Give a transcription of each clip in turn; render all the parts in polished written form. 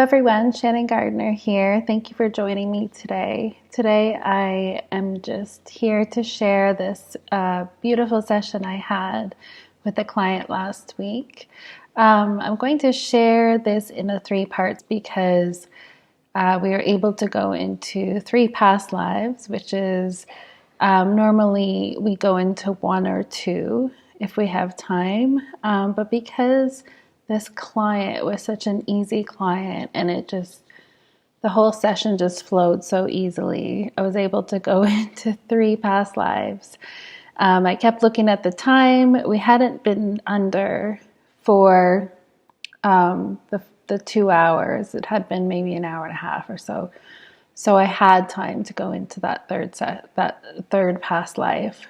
everyone, Shannon Gardner here. Thank you for joining me today. Today I am just here to share this beautiful session I had with a client last week. I'm going to share this in 3 parts because we are able to go into 3 past lives, which is normally we go into 1 or 2 if we have time, but because this client was such an easy client and the whole session just flowed so easily, I was able to go into 3 past lives. I kept looking at the time. We hadn't been under for the 2 hours. It had been maybe an hour and a half or so. So I had time to go into that third past life.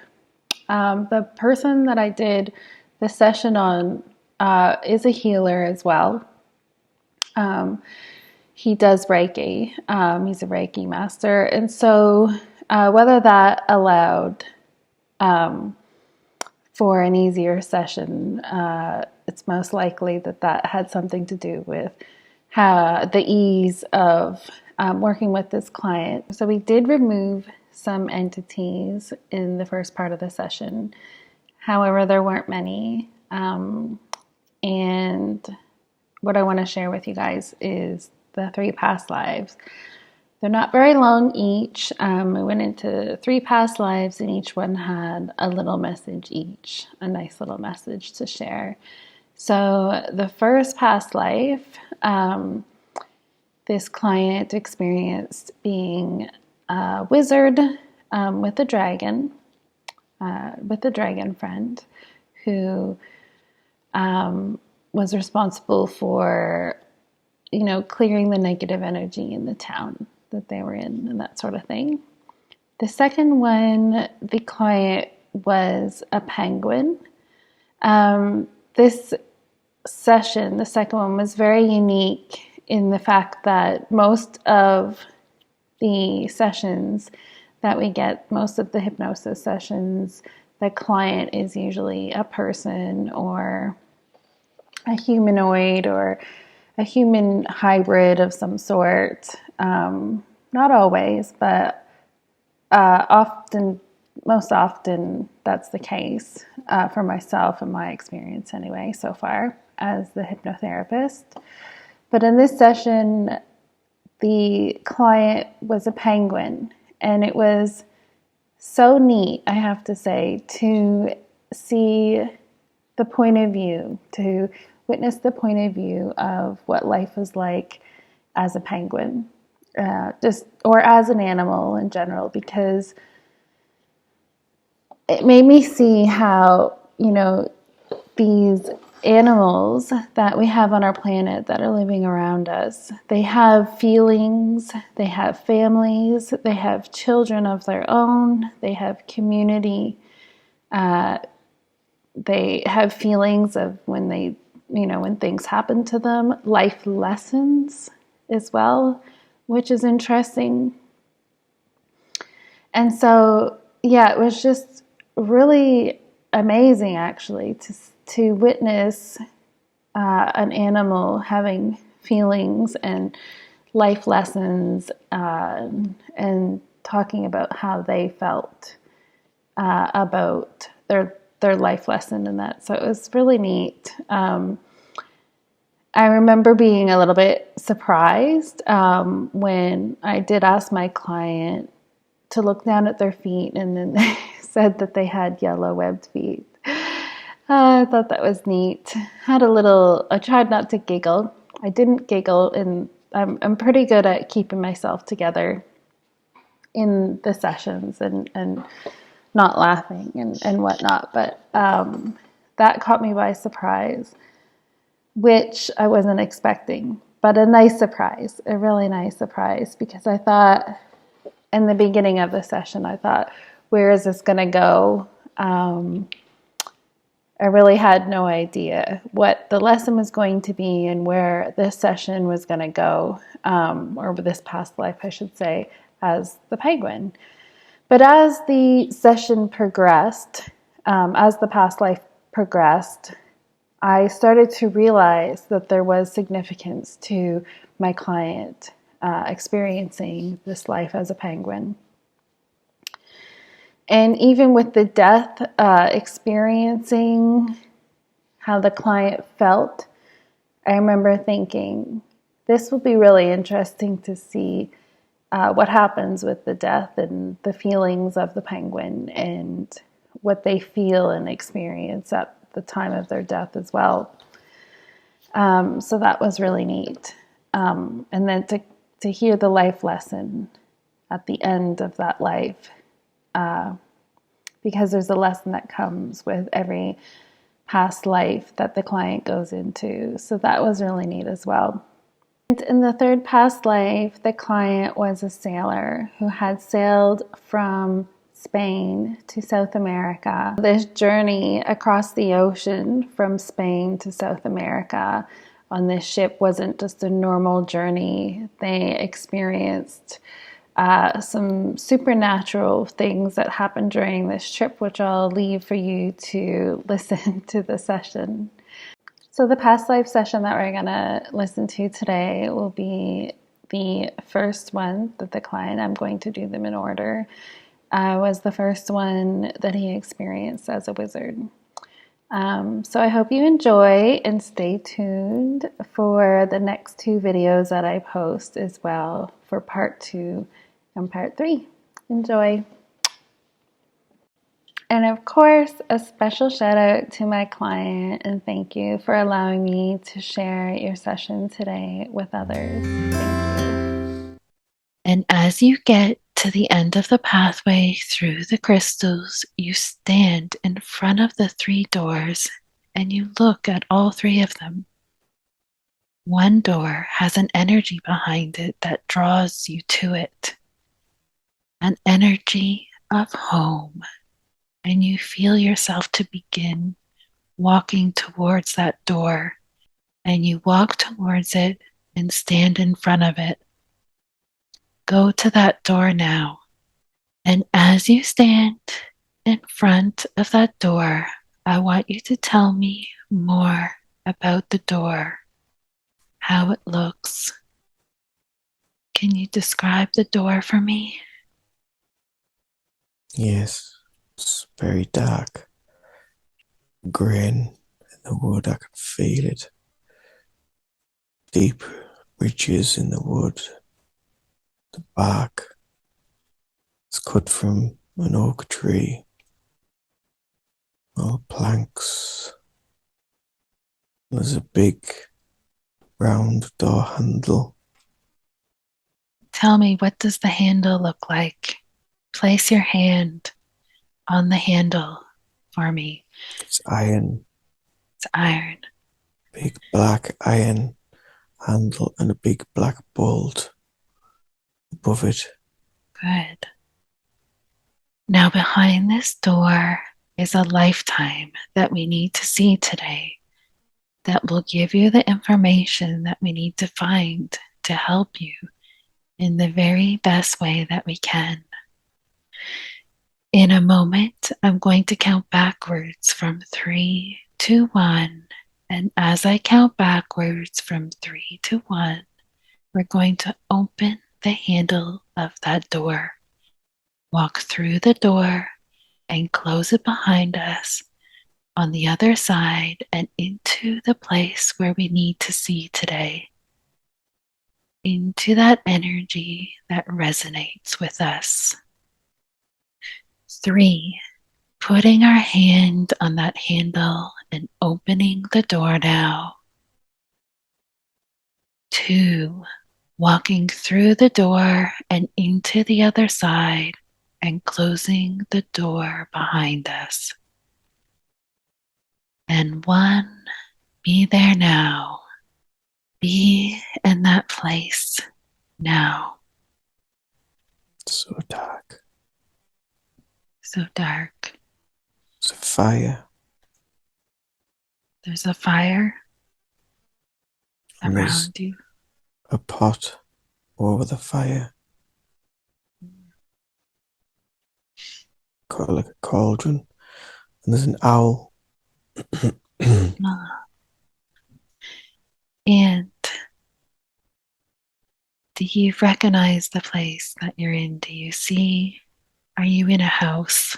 The person that I did the session on is a healer as well. He does Reiki. He's a Reiki master. And so whether that allowed for an easier session, it's most likely that had something to do with the ease of working with this client. So we did remove some entities in the first part of the session. However, there weren't many. And what I want to share with you guys is the 3 past lives. They're not very long each. We went into 3 past lives and each one had a little message each, a nice little message to share. So the first past life, this client experienced being a wizard with a dragon friend who was responsible for, clearing the negative energy in the town that they were in and that sort of thing. The second one, the client was a penguin. This session, the second one, was very unique in the fact that most of the sessions that we get, most of the hypnosis sessions, the client is usually a person or a humanoid or a human hybrid of some sort. Not always, but most often that's the case for myself and my experience anyway so far as the hypnotherapist. But in this session, the client was a penguin, and it was so neat, I have to say, to see the point of view, to witness the point of view of what life is like as a penguin, or as an animal in general, because it made me see how, these animals that we have on our planet that are living around us, they have feelings, they have families, they have children of their own, they have community, they have feelings of when when things happen to them, life lessons as well, which is interesting. And so, it was just really amazing actually to witness an animal having feelings and life lessons and talking about how they felt about their life lesson and that. So it was really neat. I remember being a little bit surprised when I did ask my client to look down at their feet, and then they said that they had yellow webbed feet. I thought that was neat. I tried not to giggle. I didn't giggle, and I'm pretty good at keeping myself together in the sessions and not laughing and whatnot. But that caught me by surprise, which I wasn't expecting. But a nice surprise, a really nice surprise, because I thought in the beginning of the session, I thought, where is this going to go? I really had no idea what the lesson was going to be and where this session was going to go, or this past life, I should say, as the penguin. But as the session progressed, as the past life progressed, I started to realize that there was significance to my client experiencing this life as a penguin. And even with the death, experiencing how the client felt, I remember thinking, this will be really interesting to see what happens with the death and the feelings of the penguin and what they feel and experience at the time of their death as well. So that was really neat. And then to hear the life lesson at the end of that life, because there's a lesson that comes with every past life that the client goes into. So that was really neat as well. And in the third past life, the client was a sailor who had sailed from Spain to South America. This journey across the ocean from Spain to South America on this ship wasn't just a normal journey. They experienced some supernatural things that happened during this trip, which I'll leave for you to listen to the session. So the past life session that we're going to listen to today will be the first one that the client, I'm going to do them in order, was the first one that he experienced as a wizard. So I hope you enjoy and stay tuned for the next two videos that I post as well for part 2 and part 3. Enjoy. And of course, a special shout out to my client and thank you for allowing me to share your session today with others. Thank you. And as you get to the end of the pathway through the crystals, you stand in front of the 3 doors and you look at all 3 of them. One door has an energy behind it that draws you to it, an energy of home, and you feel yourself to begin walking towards that door, and you walk towards it and stand in front of it. Go to that door now, and as you stand in front of that door, I want you to tell me more about the door, how it looks. Can you describe the door for me? Yes, it's very dark. Grain in the wood, I can feel it. Deep ridges in the wood. The bark is cut from an oak tree. All planks. There's a big round door handle. Tell me, what does the handle look like? Place your hand on the handle for me. It's iron. It's iron. Big black iron handle and a big black bolt above it. Good. Now behind this door is a lifetime that we need to see today that will give you the information that we need to find to help you in the very best way that we can. In a moment, I'm going to count backwards from 3 to 1. And as I count backwards from 3 to 1, we're going to open the handle of that door, walk through the door, and close it behind us on the other side and into the place where we need to see today, into that energy that resonates with us. 3, putting our hand on that handle and opening the door now. 2, walking through the door and into the other side and closing the door behind us. And 1, be there now. Be in that place now. So dark. So dark. There's a fire. There's a fire And around you. a pot over the fire. Like a cauldron. And there's an owl. And Do you recognize the place that you're in? Do you see? Are you in a house?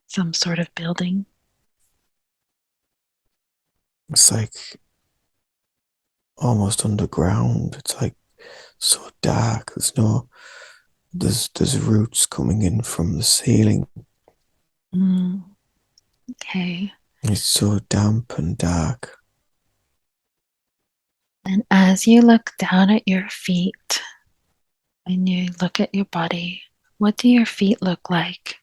Some sort of building? It's like almost underground. It's like so dark. There's roots coming in from the ceiling. Okay. It's so damp and dark. And as you look down at your feet and you look at your body, what do your feet look like?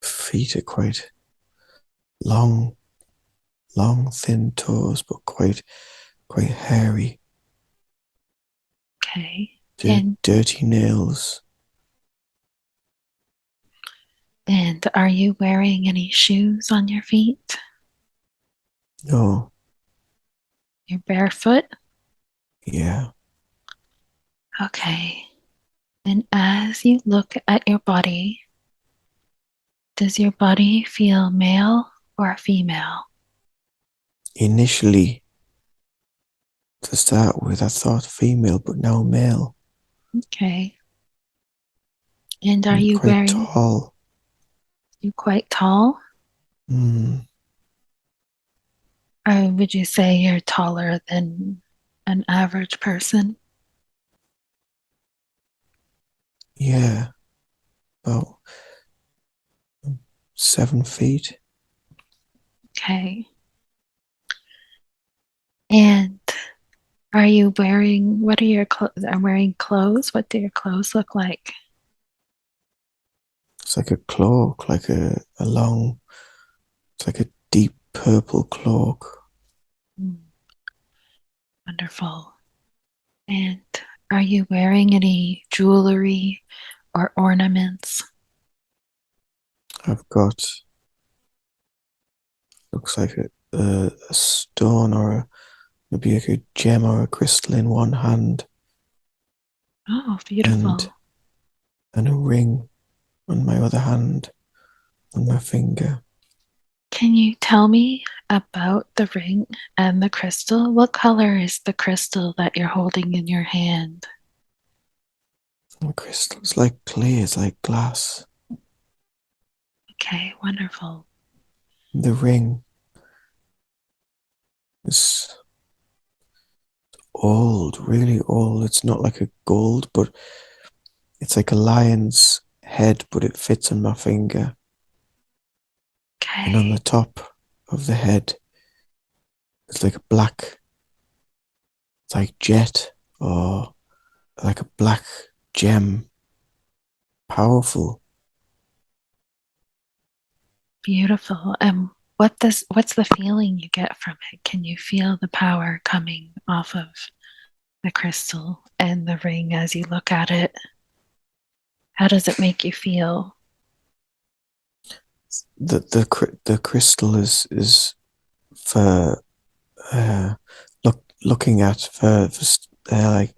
Feet are quite long, thin toes, but quite hairy. Okay. And Dirty nails. are you wearing any shoes on your feet? No. You're barefoot? Yeah. Okay. And as you look at your body, does your body feel male or female? Initially, to start with, I thought female, but now male. Okay. And are And you quite wearing, tall. you quite tall? Or would you say you're taller than an average person? Yeah. About 7 feet. Okay. And are you wearing, what are your clothes? I'm wearing clothes. What do your clothes look like? It's like a cloak, like a long, it's like a deep purple cloak. Wonderful. And are you wearing any jewelry or ornaments? I've got, looks like a stone or maybe like a gem or a crystal in one hand, Oh, and beautiful. a ring on my other hand, on my finger. Can you tell me about the ring and the crystal? What color is the crystal that you're holding in your hand? And crystal's like clay, it's like glass. Okay, wonderful. The ring is old, really old. It's not like a gold, but it's like a lion's head, but it fits on my finger. And on the Okay, top of the head, it's like a black, it's like jet or like a black gem. Powerful. beautiful. And what's the feeling you get from it? Can you feel the power coming off of the crystal and the ring as you look at it? How does it make you feel? The crystal is for looking at, for like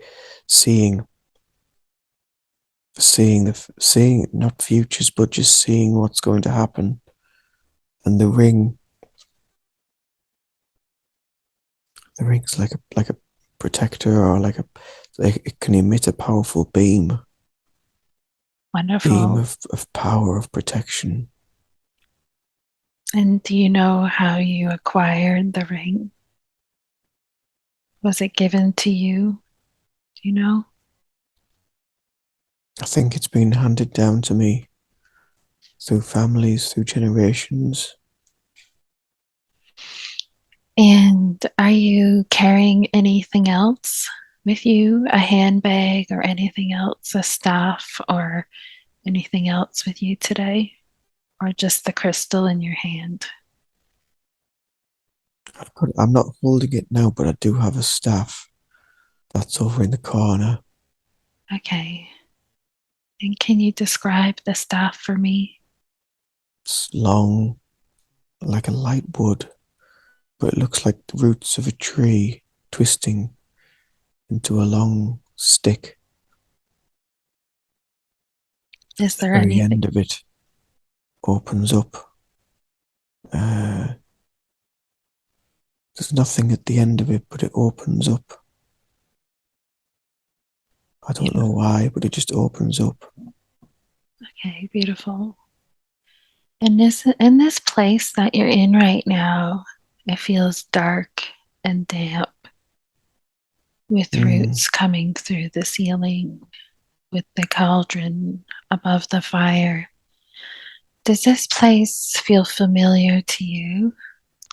seeing seeing not futures, but just seeing what's going to happen. And the ring's like a protector, or like it can emit a powerful beam Wonderful. of power, of protection. And do you know how you acquired the ring? Was it given to you? Do you know? I think it's been handed down to me through families, through generations. And are you carrying anything else with you? A handbag or anything else? A staff or anything else with you today? Or just the crystal in your hand? I'm not holding it now, but I do have a staff that's over in the corner. Okay. And can you describe the staff for me? It's long, like a light wood, but it looks like the roots of a tree twisting into a long stick. Is The there very anything end of it opens up. Uh, there's nothing at the end of it, but it opens up. I don't know why, but it just opens up. Okay, beautiful. And in this place that you're in right now, it feels dark and damp with Mm. roots coming through the ceiling, with the cauldron above the fire. Does this place feel familiar to you?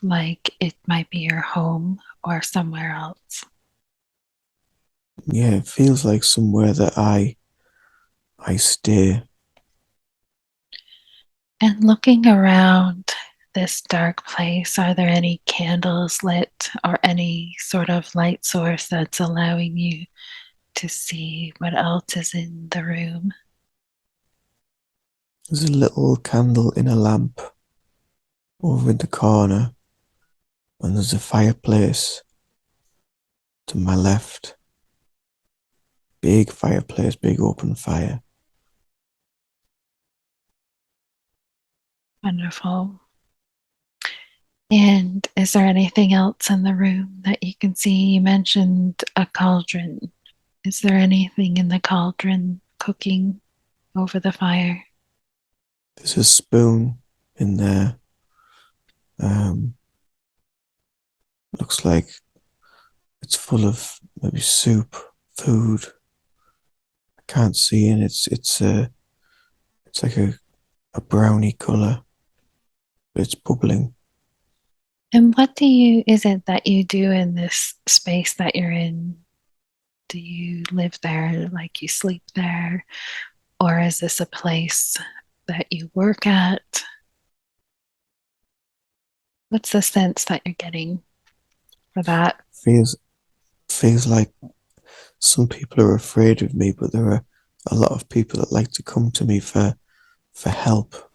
Like it might be your home or somewhere else? Yeah, it feels like somewhere that I stay. And looking around this dark place, are there any candles lit or any sort of light source that's allowing you to see what else is in the room? There's a little candle in a lamp over in the corner, and there's a fireplace to my left. Big fireplace, big open fire. Wonderful. And is there anything else in the room that you can see? You mentioned a cauldron. Is there anything in the cauldron cooking over the fire? There's a spoon in there. Um, Looks like it's full of maybe soup, food. I can't see, and it's like a brownie color. It's bubbling. And is it that you do in this space that you're in? Do you live there, like you sleep there? Or is this a place that you work at? What's the sense that you're getting for that? Feels like some people are afraid of me, but there are a lot of people that like to come to me for help, for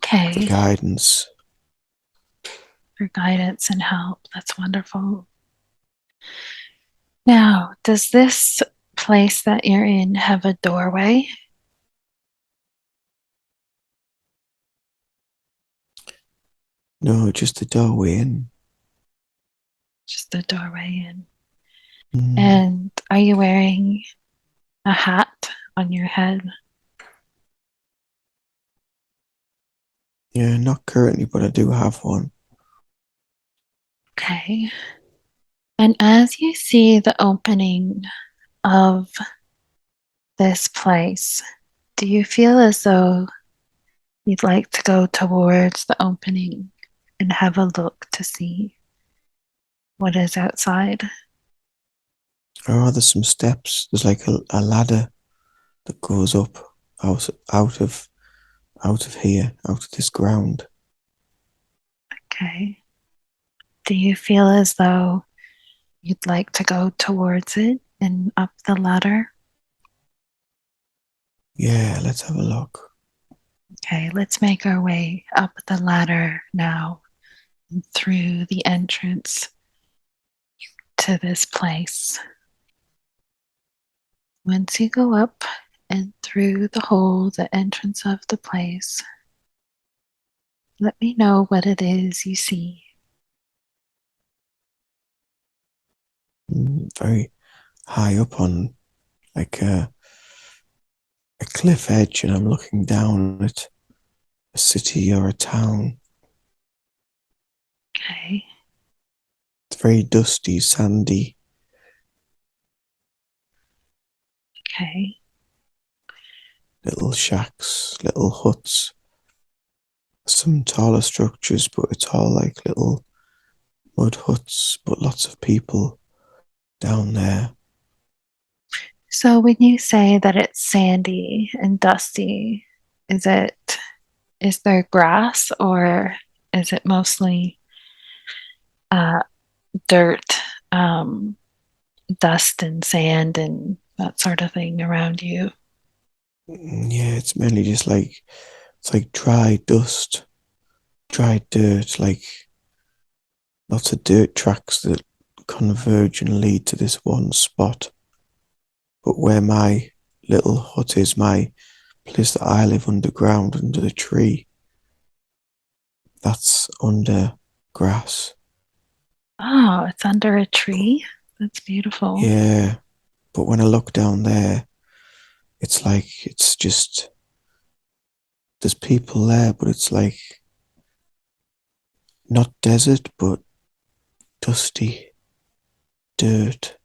Okay, guidance. for guidance and help. That's wonderful. Now, does this place that you're in have a doorway? No, just a doorway in. Just a doorway in. Mm, And are you wearing a hat on your head? yeah, not currently, but I do have one. Okay. And as you see the opening of this place, do you feel as though you'd like to go towards the opening and have a look to see what is outside? Oh, there's some steps. There's like a ladder that goes up out out of here, out of this ground. Okay. Do you feel as though you'd like to go towards it and up the ladder? Yeah, let's have a look. Okay, let's make our way up the ladder now through the entrance to this place. Once you go up and through the hole, the entrance of the place, let me know what it is you see. Very high up on like a cliff edge, and I'm looking down at a city or a town. Okay, It's very dusty, sandy, okay. little shacks, little huts, some taller structures, but it's all like little mud huts, but lots of people down there. So when you say that it's sandy and dusty, is it is there grass or is it mostly uh, dirt, um, dust and sand and that sort of thing around you? Yeah, it's mainly just like it's like dry dust, dry dirt, like lots of dirt tracks that converge and lead to this one spot. But where my little hut is, my place that I live underground under the tree, that's under grass. Oh, it's under a tree. That's beautiful. Yeah, But when I look down there, it's like it's just there's people there, but it's like not desert, but dusty dirt.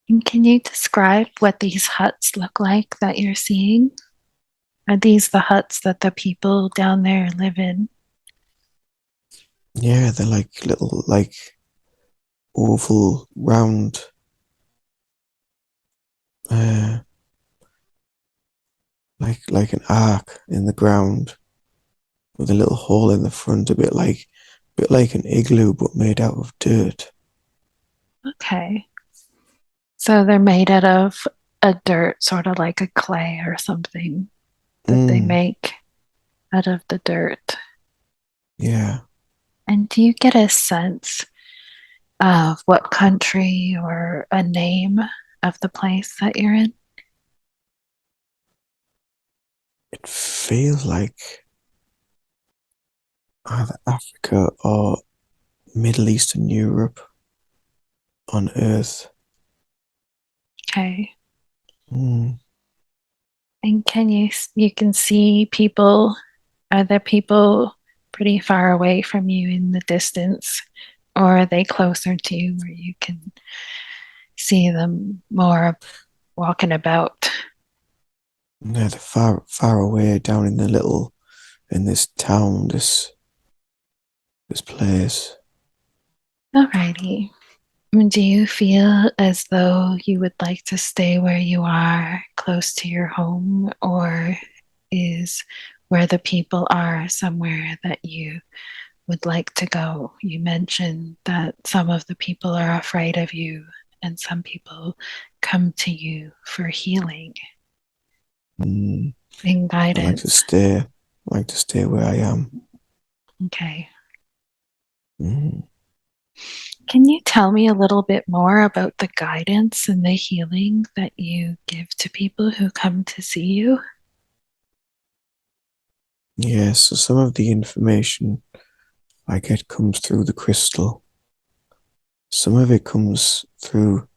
And can you describe what these huts look like that you're seeing? Are these the huts that the people down there live in? Yeah, they're like little, like oval, round, uh, like an arc in the ground with a little hole in the front, a bit like an igloo, but made out of dirt. Okay. So they're made out of a dirt, sort of like a clay or something that they Mm, make out of the dirt. yeah, And do you get a sense of what country or a name of the place that you're in? it feels like either Africa or Middle Eastern Europe on Earth. Okay. Mm. And you can see people, are there people pretty far away from you in the distance, or are they closer to you where you can see them more walking about? Yeah, they're far away down in this town, this place. Alrighty. Do you feel as though you would like to stay where you are, close to your home, or is where the people are somewhere that you would like to go? You mentioned that some of the people are afraid of you, and some people come to you for healing Mm. and I like to guidance. stay. I like to stay where I am. Okay. Mm. Can you tell me a little bit more about the guidance and the healing that you give to people who come to see you? Yeah, so some of the information I get comes through the crystal. Some of it comes through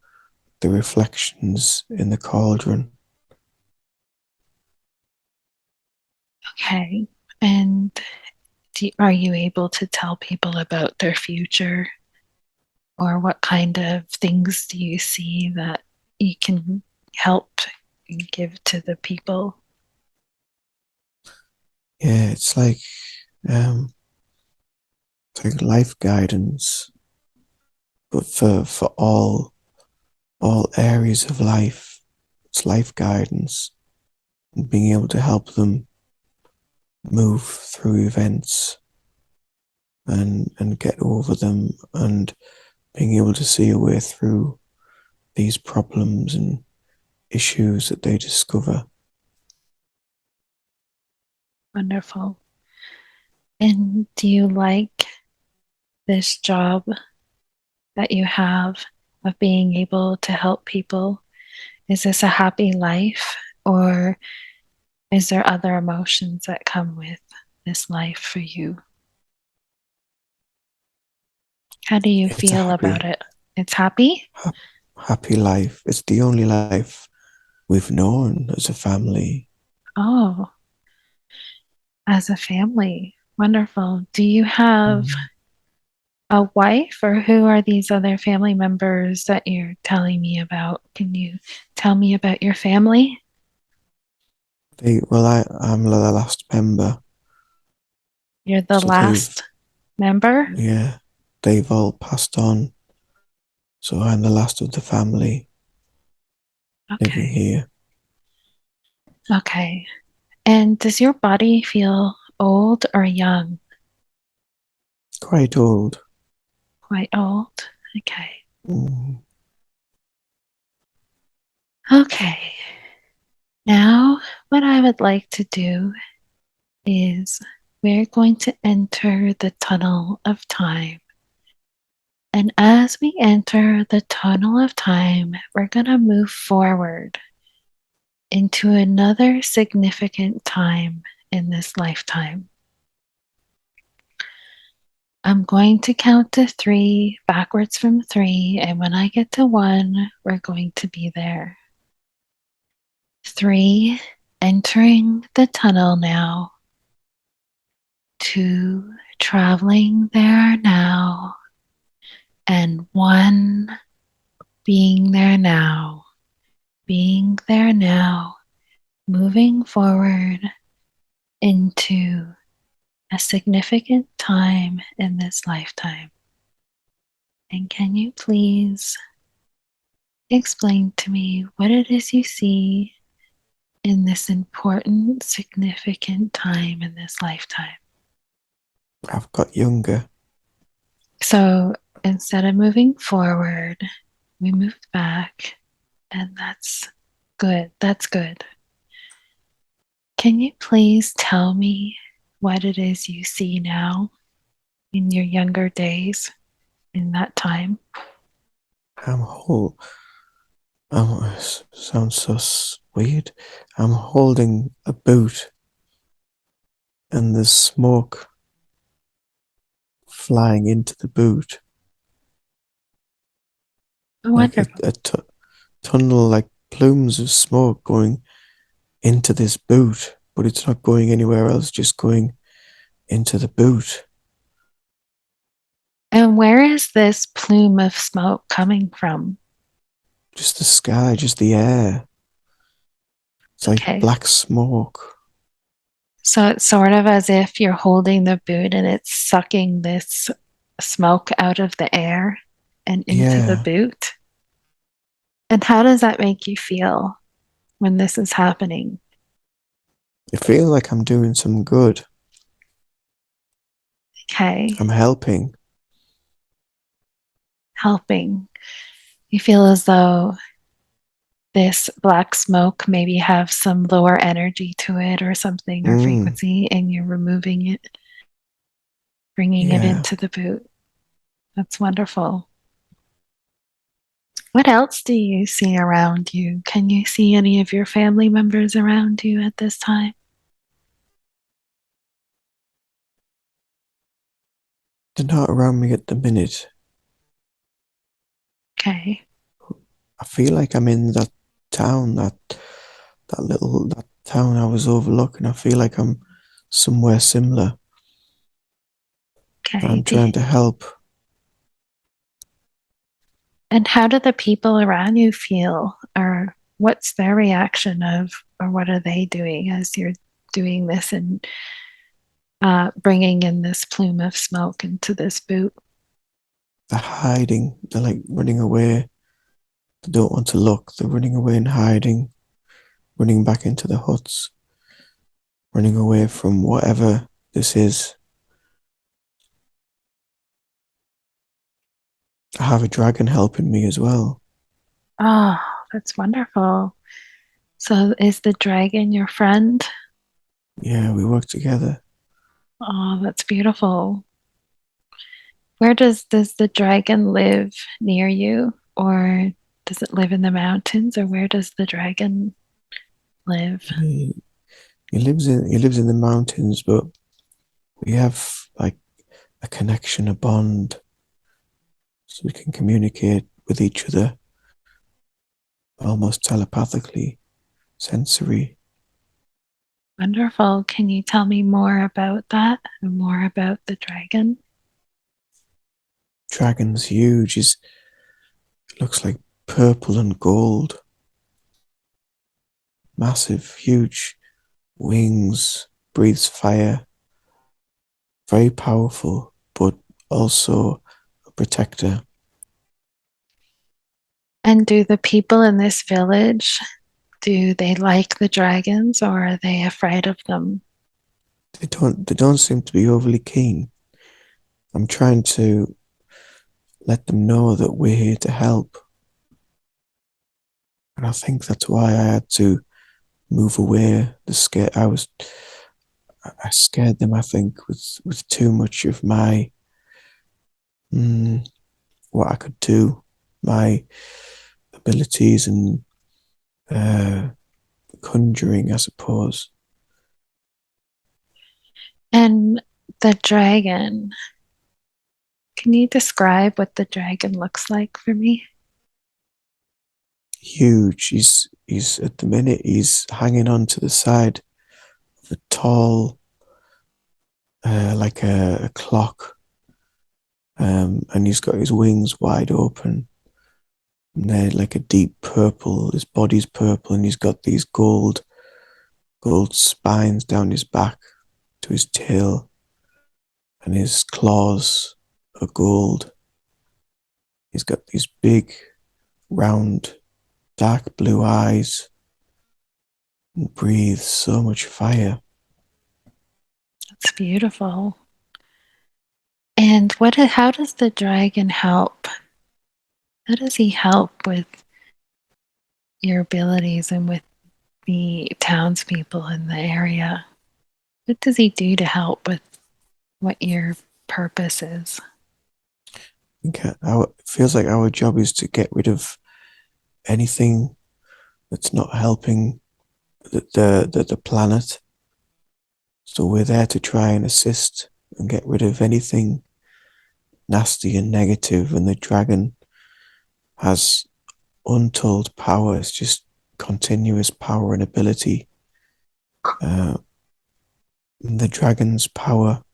the reflections in the cauldron. Okay. And are you able to tell people about their future, or what kind of things do you see that you can help and give to the people? Yeah, um, it's like life guidance, but for all areas of life. It's life guidance and being able to help them move through events and get over them and being able to see a way through these problems and issues that they discover. Wonderful. And do you like this job that you have of being able to help people? Is this a happy life, or is there other emotions that come with this life for you? How do you It's a feel about happy, it? It's happy? ha- happy life. It's the only life we've known as a family. Oh, as a family. Wonderful. Do you have Mm. a wife, or who are these other family members that you're telling me about? Can you tell me about your family? I'm the last member, You're the so last member? yeah, they've all passed on. So I'm the last of the family living Okay. here. Okay. And does your body feel old or young? Quite old. Quite old. Okay. Mm. Okay. Now, what I would like to do is we're going to enter the tunnel of time. And as we enter the tunnel of time, we're going to move forward into another significant time in this lifetime. I'm going to count to 3 backwards from 3, and when I get to 1, we're going to be there. 3, entering the tunnel now. 2, traveling there now. And 1, being there now. Being there now. Moving forward into a significant time in this lifetime. And can you please explain to me what it is you see in this important, significant time in this lifetime? I've got younger. So instead of moving forward, we moved back, and that's good. That's good. Can you please tell me what it is you see now in your younger days in that time? I'm whole. Sounds so weird. I'm holding a boot, and there's smoke flying into the boot, like Wonderful. a tunnel, like plumes of smoke going into this boot, but it's not going anywhere else, just going into the boot. And where is this plume of smoke coming from? Just the sky, just the air. It's like Okay. black smoke. So it's sort of as if you're holding the boot and it's sucking this smoke out of the air and into the Yeah, boot. And how does that make you feel when this is happening? it feels like I'm doing some good. Okay. I'm helping. Helping. You feel as though this black smoke maybe have some lower energy to it or something or Mm, frequency, and you're removing it, bringing it yeah. into the boot. That's wonderful. What else do you see around you? Can you see any of your family members around you at this time? They're not around me at the minute. Okay. I feel like I'm in that town, that town I was overlooking. I feel like I'm somewhere similar. Okay. I'm trying to help. And how do the people around you feel? Or what's their reaction of, or what are they doing as you're doing this and bringing in this plume of smoke into this boot? They're hiding. They're like running away. They don't want to look. They're running away and hiding, running back into the huts, running away from whatever this is. I have a dragon helping me as well. Oh, that's wonderful. So is the dragon your friend? Yeah, we work together. Oh, that's beautiful. Where does the dragon live near you? Or does it live in the mountains? Or where does the dragon live? He lives in the mountains, but we have like a connection, a bond, so we can communicate with each other almost telepathically, sensory. Wonderful. Can you tell me more about that and more about the dragon? Dragon's huge. Is looks like purple and gold. Massive, huge wings. Breathes fire. Very powerful, but also a protector. And do the people in this village, do they like the dragons or are they afraid of them? They don't seem to be overly keen. I'm trying to let them know that we're here to help. And I think that's why I had to move away. I scared them, I think, with too much of my what I could do, my abilities and uh, conjuring, I suppose. And the dragon, Can you describe what the dragon looks like for me? Huge. He's at the minute he's hanging on to the side of a tall, like a clock, and he's got his wings wide open, and they're like a deep purple. His body's purple, and he's got these gold spines down his back to his tail, and his claws are gold. He's got these big, round, dark blue eyes, and breathes so much fire. It's beautiful. And how does the dragon help? How does he help with your abilities and with the townspeople in the area? What does he do to help with what your purpose is? It feels like our job is to get rid of anything that's not helping the planet. So we're there to try and assist and get rid of anything nasty and negative. And the dragon has untold power. It's just continuous power and ability. The dragon's power,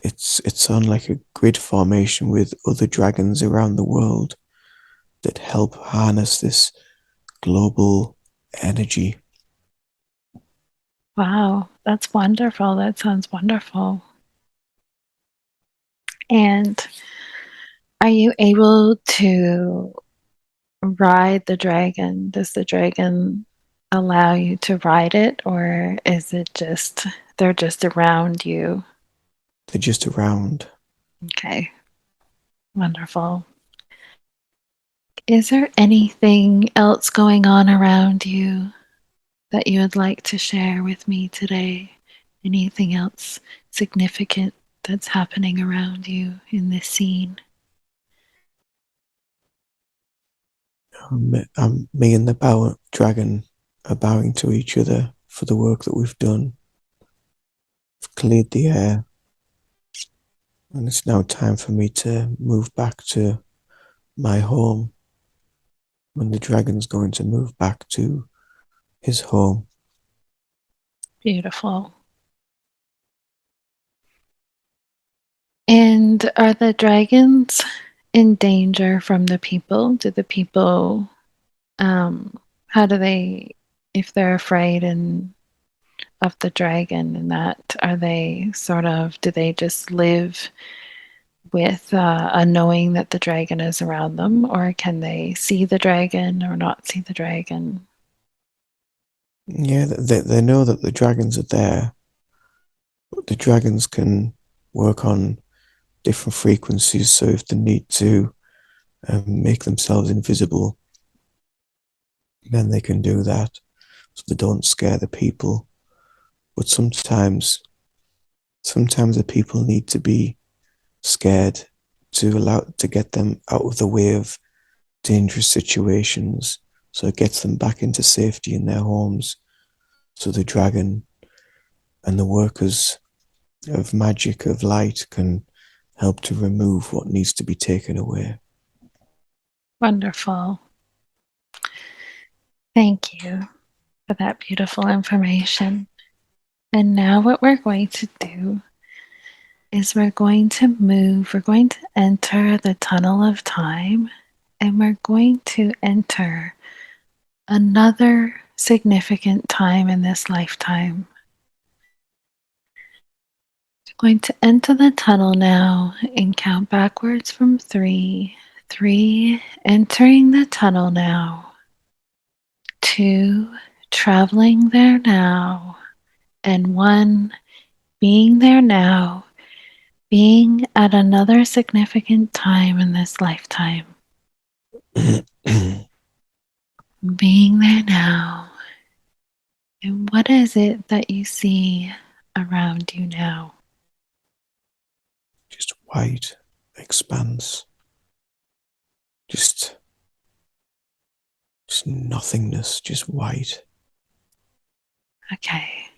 it's on like a grid formation with other dragons around the world that help harness this global energy. Wow, that's wonderful. That sounds wonderful. And are you able to ride the dragon? Does the dragon allow you to ride it, or is it just they're just around you? They're just around. Okay, wonderful. Is there anything else going on around you that you would like to share with me today? Anything else significant that's happening around you in this scene? Me and the dragon are bowing to each other for the work that we've done. We've cleared the air, and it's now time for me to move back to my home, when the dragon's going to move back to his home. Beautiful. And are the dragons in danger from the people? Do the people, how do they, if they're afraid of the dragon and that, are they sort of, do they just live with a knowing that the dragon is around them, or can they see the dragon or not see the dragon? Yeah, they know that the dragons are there, but the dragons can work on different frequencies. So if they need to make themselves invisible, then they can do that, so they don't scare the people. But sometimes the people need to be scared to get them out of the way of dangerous situations, so it gets them back into safety in their homes, so the dragon and the workers of magic, of light, can help to remove what needs to be taken away. Wonderful. Thank you for that beautiful information. And now what we're going to do is we're going to enter the tunnel of time, and we're going to enter another significant time in this lifetime. We're going to enter the tunnel now and count backwards from 3. 3, entering the tunnel now. 2, traveling there now. And 1, being there now, being at another significant time in this lifetime. Being there now. And what is it that you see around you now? Just white expanse. Just nothingness, just white. Okay.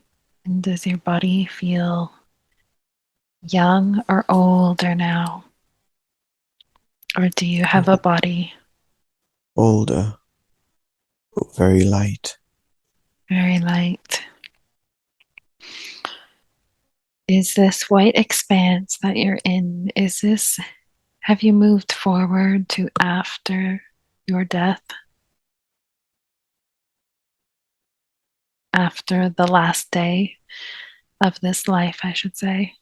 And does your body feel young or older now? Or do you have a body? Older, but very light. Very light. Is this white expanse that you're in, have you moved forward to after your death? After the last day of this life, I should say.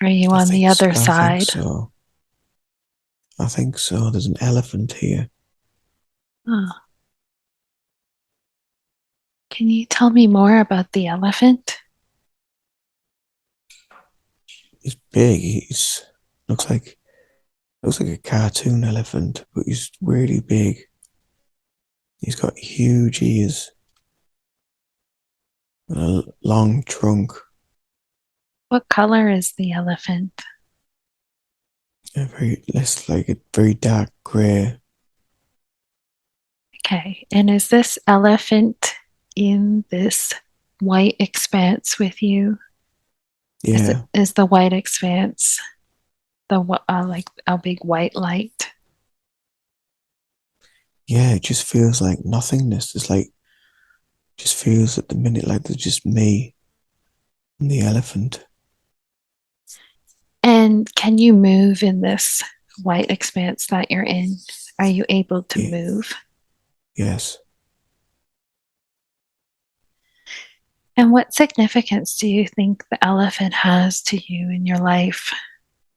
Are you on the other I think side? so. I think so. There's an elephant here. Oh. Can you tell me more about the elephant? He's big. He's looks like a cartoon elephant, but he's really big. He's got huge ears and a long trunk. What color is the elephant? Less like a very dark grey. Okay, and is this elephant in this white expanse with you? Yeah, Is the white expanse the like a big white light? yeah. It just feels like nothingness. It's like just feels at the minute like there's just me and the elephant. And can you move in this white expanse that you're in? Are you able to Yeah, move? yes. And what significance do you think the elephant has to you in your life,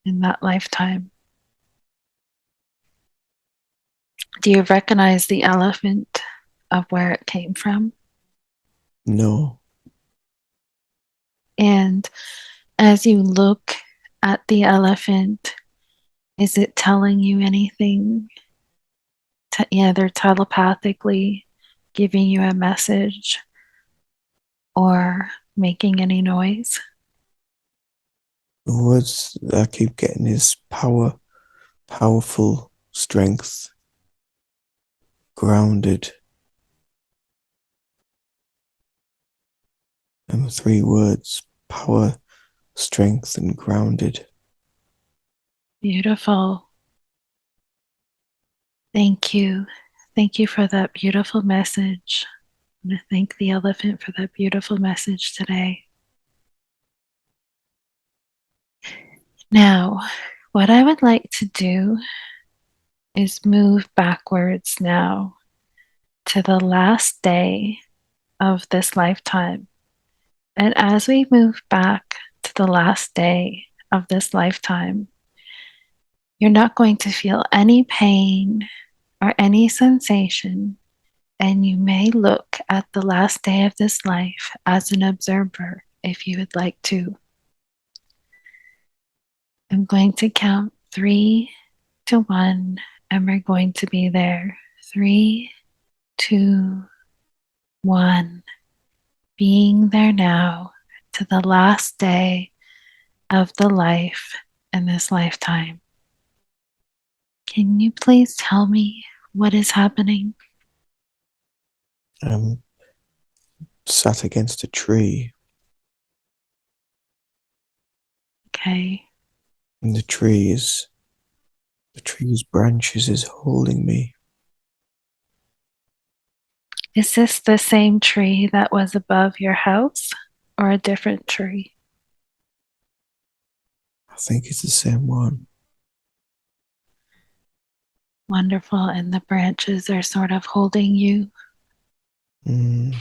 in that lifetime? Do you recognize the elephant of where it came from? No. And as you look at the elephant, is it telling you anything, either telepathically giving you a message or making any noise? The words that I keep getting is power, powerful, strength, grounded. And the three words: power, strength, and grounded. Beautiful. Thank you. Thank you for that beautiful message. I want to thank the elephant for that beautiful message today. Now, what I would like to do is move backwards now to the last day of this lifetime. And as we move back to the last day of this lifetime, you're not going to feel any pain or any sensation, and you may look at the last day of this life as an observer if you would like to. I'm going to count 3 to 1, and we're going to be there. 3, 2, 1. Being there now to the last day of the life in this lifetime. Can you please tell me what is happening? I'm sat against a tree, Okay. and the tree's branches is holding me. Is this the same tree that was above your house or a different tree? I think it's the same one. Wonderful. And the branches are sort of holding you. Mm,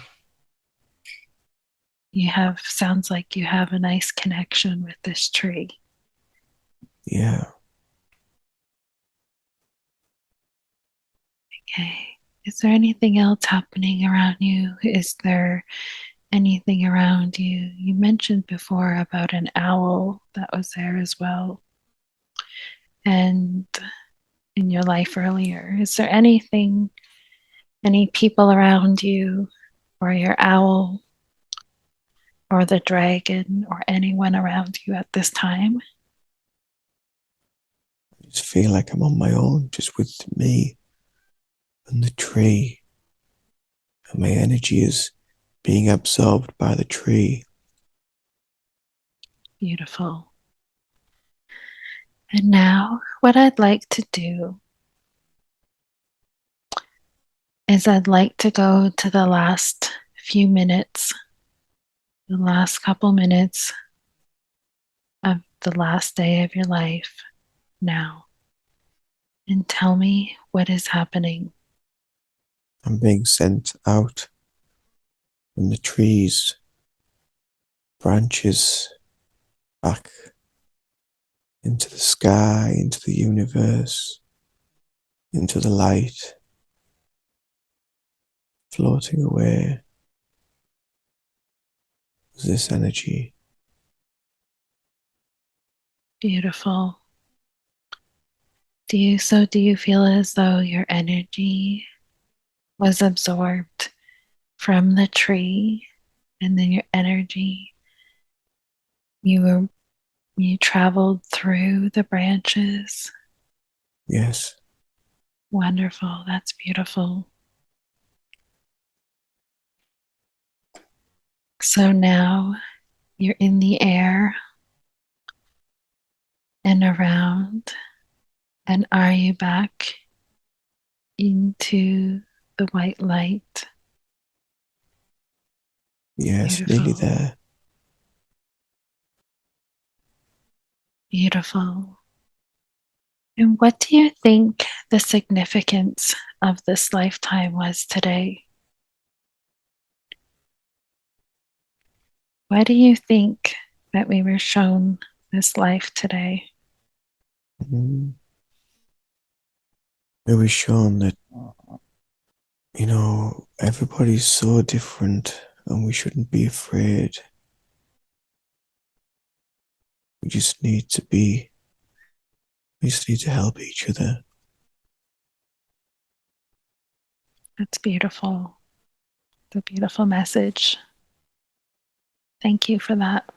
Sounds like you have a nice connection with this tree. yeah. Okay. Is there anything else happening around you? Is there anything around you? You mentioned before about an owl that was there as well. And in your life earlier, is there anything, any people around you, or your owl, or the dragon, or anyone around you at this time? I just feel like I'm on my own, just with me and the tree. And my energy is being absorbed by the tree. Beautiful. And now, what I'd like to do is I'd like to go to the last few minutes, the last couple minutes of the last day of your life now, and tell me what is happening. I'm being sent out from the trees, branches, back into the sky, into the universe, into the light, floating away with this energy. Beautiful. Do you feel as though your energy was absorbed from the tree, and then your energy, you traveled through the branches? Yes, Wonderful. That's beautiful. So now you're in the air and around, and are you back into the white light? yes, nearly Beautiful. there. Beautiful. And what do you think the significance of this lifetime was today? Why do you think that we were shown this life today? Mm. It was shown that, everybody's so different and we shouldn't be afraid. We just need to be, we just need to help each other. That's beautiful. It's a beautiful message. Thank you for that.